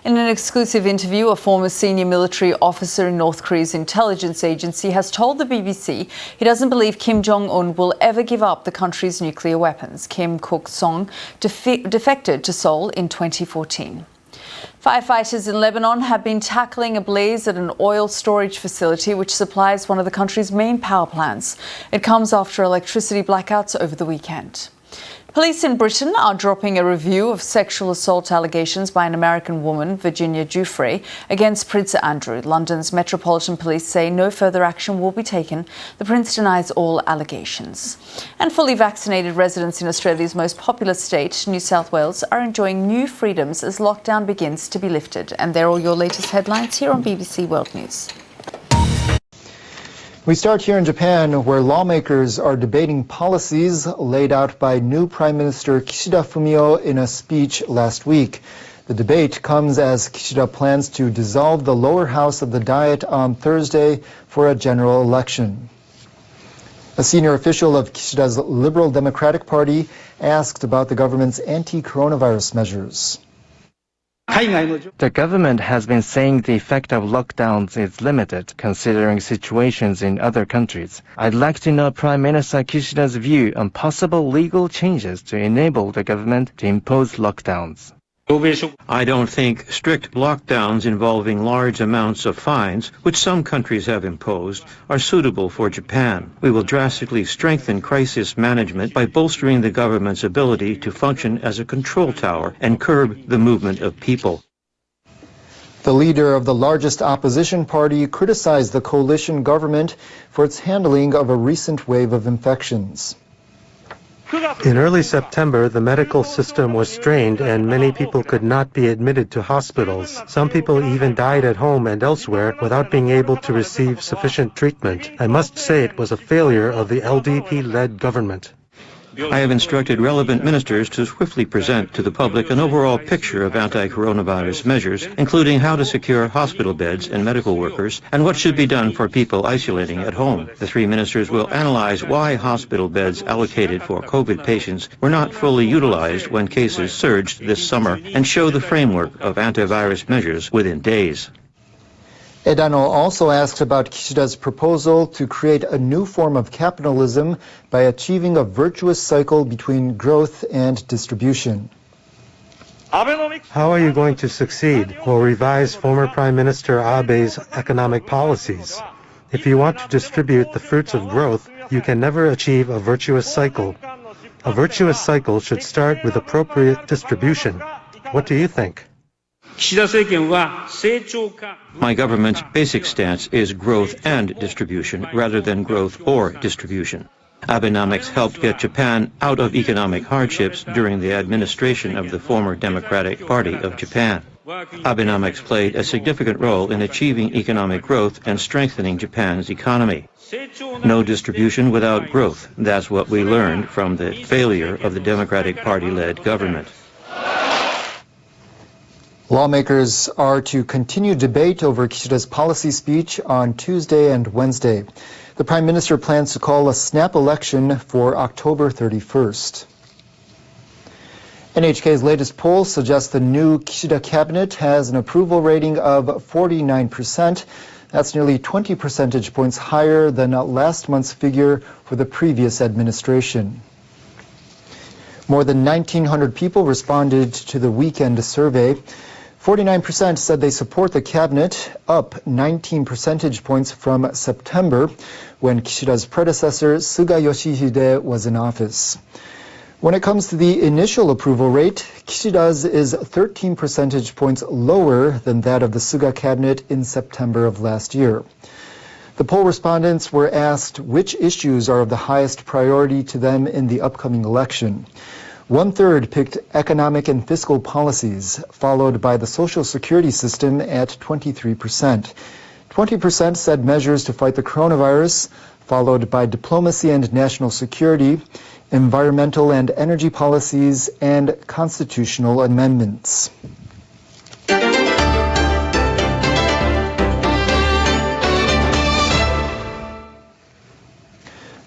In an exclusive interview, a former senior military officer in North Korea's intelligence agency has told the BBC he doesn't believe Kim Jong-un will ever give up the country's nuclear weapons. Kim Kuk-song defected to Seoul in 2014. Firefighters in Lebanon have been tackling a blaze at an oil storage facility which supplies one of the country's main power plants. It comes after electricity blackouts over the weekend. Police in Britain are dropping a review of sexual assault allegations by an American woman, Virginia Giuffre, against Prince Andrew. London's Metropolitan Police say no further action will be taken. The Prince denies all allegations. And fully vaccinated residents in Australia's most populous state, New South Wales, are enjoying new freedoms as lockdown begins to be lifted. And they're all your latest headlines here on BBC World News. We start here in Japan, where lawmakers are debating policies laid out by new Prime Minister Kishida Fumio in a speech last week. The debate comes as Kishida plans to dissolve the lower house of the Diet on Thursday for a general election. A senior official of Kishida's Liberal Democratic Party asked about the government's anti-coronavirus measures. The government has been saying the effect of lockdowns is limited, considering situations in other countries. I'd like to know Prime Minister Kishida's view on possible legal changes to enable the government to impose lockdowns. I don't think strict lockdowns involving large amounts of fines, which some countries have imposed, are suitable for Japan. We will drastically strengthen crisis management by bolstering the government's ability to function as a control tower and curb the movement of people. The leader of the largest opposition party criticized the coalition government for its handling of a recent wave of infections. In early September, the medical system was strained and many people could not be admitted to hospitals. Some people even died at home and elsewhere without being able to receive sufficient treatment. I must say it was a failure of the LDP-led government. I have instructed relevant ministers to swiftly present to the public an overall picture of anti-coronavirus measures, including how to secure hospital beds and medical workers, and what should be done for people isolating at home. The three ministers will analyze why hospital beds allocated for COVID patients were not fully utilized when cases surged this summer, and show the framework of antivirus measures within days. Edano also asked about Kishida's proposal to create a new form of capitalism by achieving a virtuous cycle between growth and distribution. How are you going to succeed or revise former Prime Minister Abe's economic policies? If you want to distribute the fruits of growth, you can never achieve a virtuous cycle. A virtuous cycle should start with appropriate distribution. What do you think? My government's basic stance is growth and distribution rather than growth or distribution. Abenomics helped get Japan out of economic hardships during the administration of the former Democratic Party of Japan. Abenomics played a significant role in achieving economic growth and strengthening Japan's economy. No distribution without growth. That's what we learned from the failure of the Democratic Party-led government. Lawmakers are to continue debate over Kishida's policy speech on Tuesday and Wednesday. The Prime Minister plans to call a snap election for October 31st. NHK's latest poll suggests the new Kishida cabinet has an approval rating of 49%. That's nearly 20 percentage points higher than last month's figure for the previous administration. More than 1,900 people responded to the weekend survey. 49% said they support the cabinet, up 19 percentage points from September, when Kishida's predecessor, Suga Yoshihide, was in office. When it comes to the initial approval rate, Kishida's is 13 percentage points lower than that of the Suga cabinet in September of last year. The poll respondents were asked which issues are of the highest priority to them in the upcoming election. 1/3 picked economic and fiscal policies, followed by the social security system at 23%. 20% said measures to fight the coronavirus, followed by diplomacy and national security, environmental and energy policies, and constitutional amendments.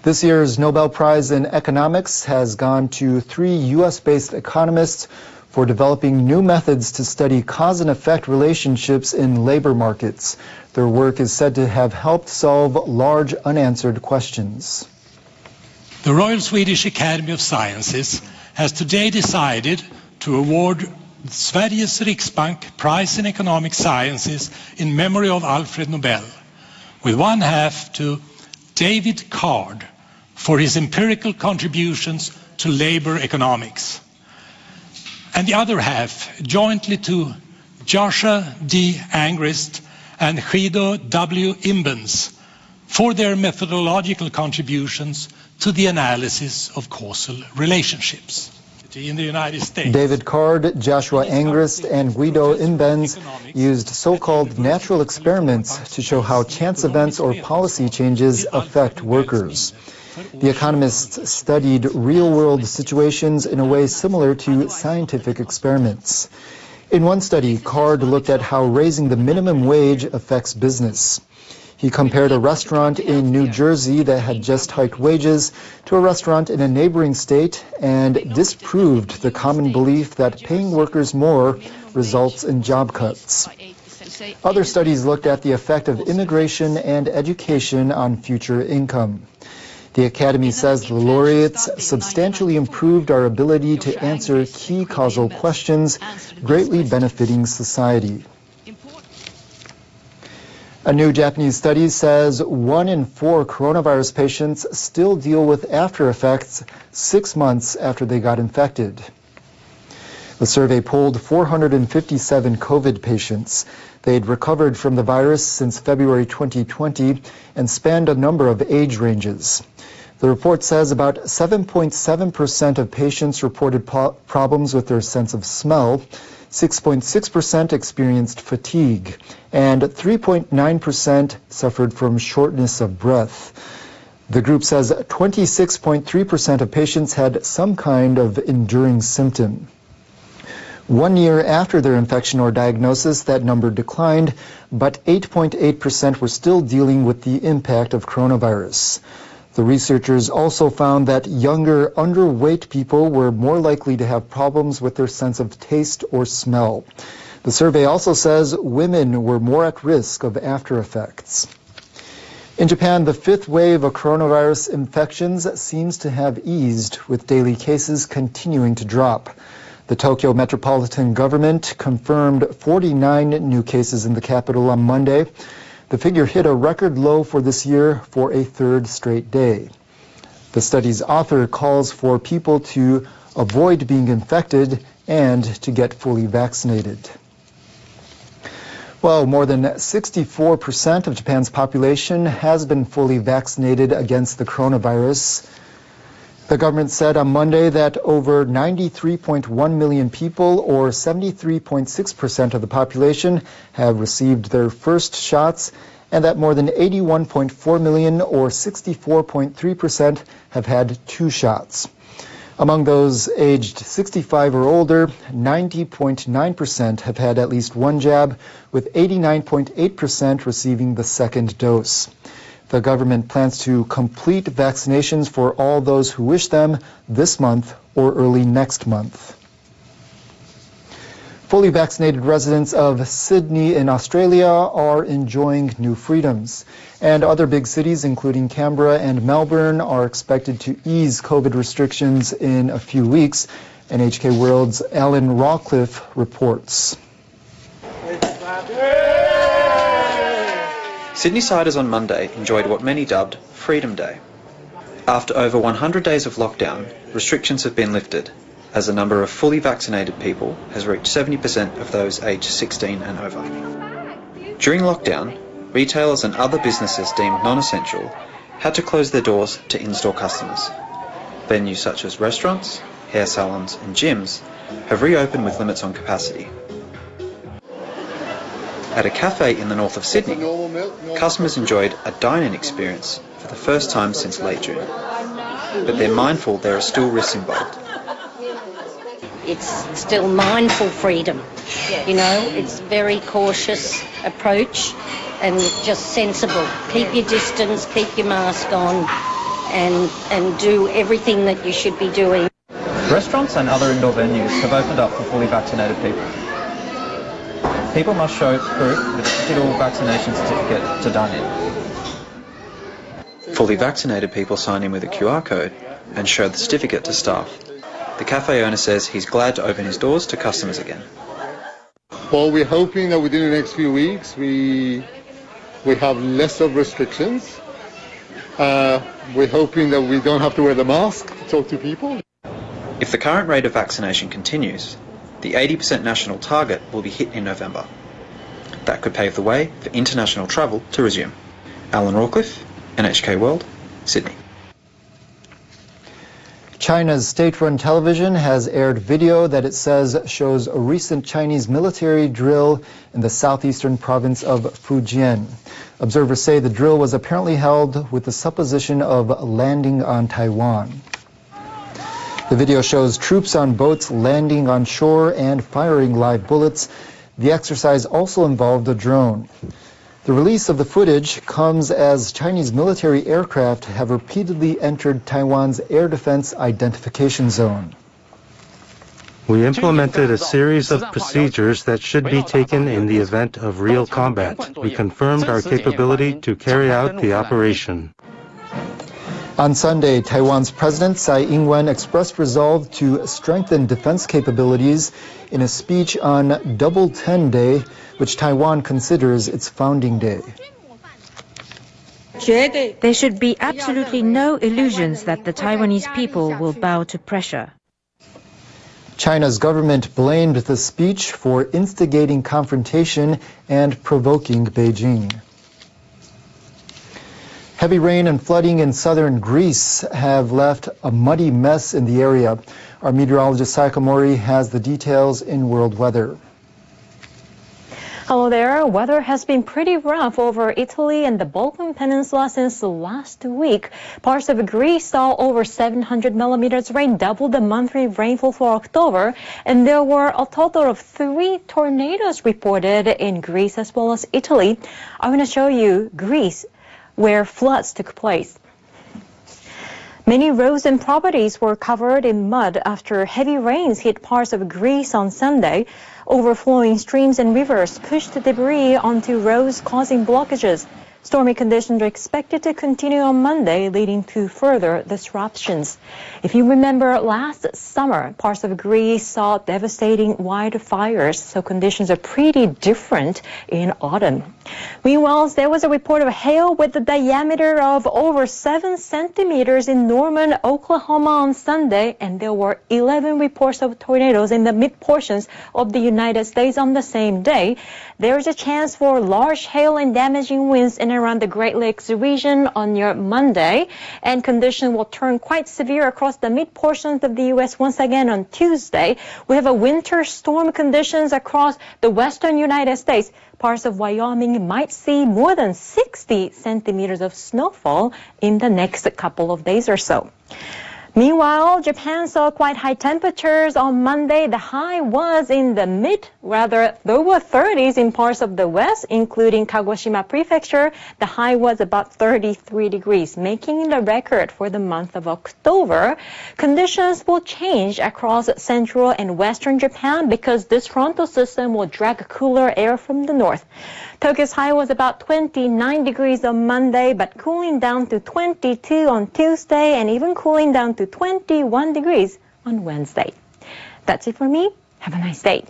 This year's Nobel Prize in Economics has gone to 3 U.S.-based economists for developing new methods to study cause and effect relationships in labor markets. Their work is said to have helped solve large unanswered questions. The Royal Swedish Academy of Sciences has today decided to award Sveriges Riksbank Prize in Economic Sciences in memory of Alfred Nobel, with one half to David Card for his empirical contributions to labor economics, and the other half jointly to Joshua D. Angrist and Guido W. Imbens for their methodological contributions to the analysis of causal relationships. In the United States, David Card, Joshua Angrist, and Guido Imbens used so-called natural experiments to show how chance events or policy changes affect workers. The economists studied real-world situations in a way similar to scientific experiments. In one study, Card looked at how raising the minimum wage affects business. He compared a restaurant in New Jersey that had just hiked wages to a restaurant in a neighboring state and disproved the common belief that paying workers more results in job cuts. Other studies looked at the effect of immigration and education on future income. The Academy says the laureates substantially improved our ability to answer key causal questions, greatly benefiting society. A new Japanese study says 1 in 4 coronavirus patients still deal with after effects 6 months after they got infected. The survey polled 457 COVID patients. They'd recovered from the virus since February 2020 and spanned a number of age ranges. The report says about 7.7% of patients reported problems with their sense of smell, 6.6% experienced fatigue, and 3.9% suffered from shortness of breath. The group says 26.3% of patients had some kind of enduring symptom. 1 year after their infection or diagnosis, that number declined, but 8.8% were still dealing with the impact of coronavirus. The researchers also found that younger, underweight people were more likely to have problems with their sense of taste or smell. The survey also says women were more at risk of after effects. In Japan, the 5th wave of coronavirus infections seems to have eased, with daily cases continuing to drop. The Tokyo Metropolitan Government confirmed 49 new cases in the capital on Monday. The figure hit a record low for this year for a 3rd straight day. The study's author calls for people to avoid being infected and to get fully vaccinated. Well, more than 64% of Japan's population has been fully vaccinated against the coronavirus. The government said on Monday that over 93.1 million people, or 73.6% of the population, have received their first shots, and that more than 81.4 million, or 64.3%, have had 2 shots. Among those aged 65 or older, 90.9% have had at least 1 jab, with 89.8% receiving the 2nd dose. The government plans to complete vaccinations for all those who wish them this month or early next month. Fully vaccinated residents of Sydney in Australia are enjoying new freedoms. And other big cities, including Canberra and Melbourne, are expected to ease COVID restrictions in a few weeks. NHK World's Alan Rawcliffe reports. Sydneysiders on Monday enjoyed what many dubbed Freedom Day. After over 100 days of lockdown, restrictions have been lifted, as the number of fully vaccinated people has reached 70% of those aged 16 and over. During lockdown, retailers and other businesses deemed non-essential had to close their doors to in-store customers. Venues such as restaurants, hair salons and gyms have reopened with limits on capacity. At a cafe in the north of Sydney, customers enjoyed a dine-in experience for the first time since late June. But they're mindful there are still risks involved. It's still mindful freedom, you know, it's very cautious approach and just sensible. Keep your distance, keep your mask on and do everything that you should be doing. Restaurants and other indoor venues have opened up for fully vaccinated people. People must show proof with a digital vaccination certificate to dine in. Fully vaccinated people sign in with a QR code and show the certificate to staff. The cafe owner says he's glad to open his doors to customers again. Well, we're hoping that within the next few weeks we have less of restrictions. We're hoping that we don't have to wear the mask to talk to people. If the current rate of vaccination continues, the 80% national target will be hit in November. That could pave the way for international travel to resume. Alan Rawcliffe, NHK World, Sydney. China's state-run television has aired video that it says shows a recent Chinese military drill in the southeastern province of Fujian. Observers say the drill was apparently held with the supposition of landing on Taiwan. The video shows troops on boats landing on shore and firing live bullets. The exercise also involved a drone. The release of the footage comes as Chinese military aircraft have repeatedly entered Taiwan's air defense identification zone. We implemented a series of procedures that should be taken in the event of real combat. We confirmed our capability to carry out the operation. On Sunday, Taiwan's President Tsai Ing-wen expressed resolve to strengthen defense capabilities in a speech on Double 10 Day, which Taiwan considers its founding day. There should be absolutely no illusions that the Taiwanese people will bow to pressure. China's government blamed the speech for instigating confrontation and provoking Beijing. Heavy rain and flooding in southern Greece have left a muddy mess in the area. Our meteorologist Saika Mori has the details in World Weather. Hello there. Weather has been pretty rough over Italy and the Balkan Peninsula since last week. Parts of Greece saw over 700 millimeters rain, double the monthly rainfall for October. And there were a total of 3 tornadoes reported in Greece as well as Italy. I'm going to show you Greece, where floods took place. Many roads and properties were covered in mud after heavy rains hit parts of Greece on Sunday. Overflowing streams and rivers pushed debris onto roads, causing blockages. Stormy conditions are expected to continue on Monday, leading to further disruptions. If you remember, last summer, parts of Greece saw devastating wildfires, so conditions are pretty different in autumn. Meanwhile, there was a report of hail with a diameter of over 7 centimeters in Norman, Oklahoma on Sunday, and there were 11 reports of tornadoes in the mid-portions of the United States on the same day. There is a chance for large hail and damaging winds in around the Great Lakes region on your Monday, and conditions will turn quite severe across the mid-portions of the U.S. once again on Tuesday. We have a winter storm conditions across the western United States. Parts of Wyoming might see more than 60 centimeters of snowfall in the next couple of days or so. Meanwhile, Japan saw quite high temperatures on Monday. The high was in the lower 30s in parts of the west, including Kagoshima Prefecture. The high was about 33 degrees, making the record for the month of October. Conditions will change across central and western Japan because this frontal system will drag cooler air from the north. Tokyo's high was about 29 degrees on Monday, but cooling down to 22 on Tuesday and even cooling down to 21 degrees on Wednesday. That's it for me. Have a nice day.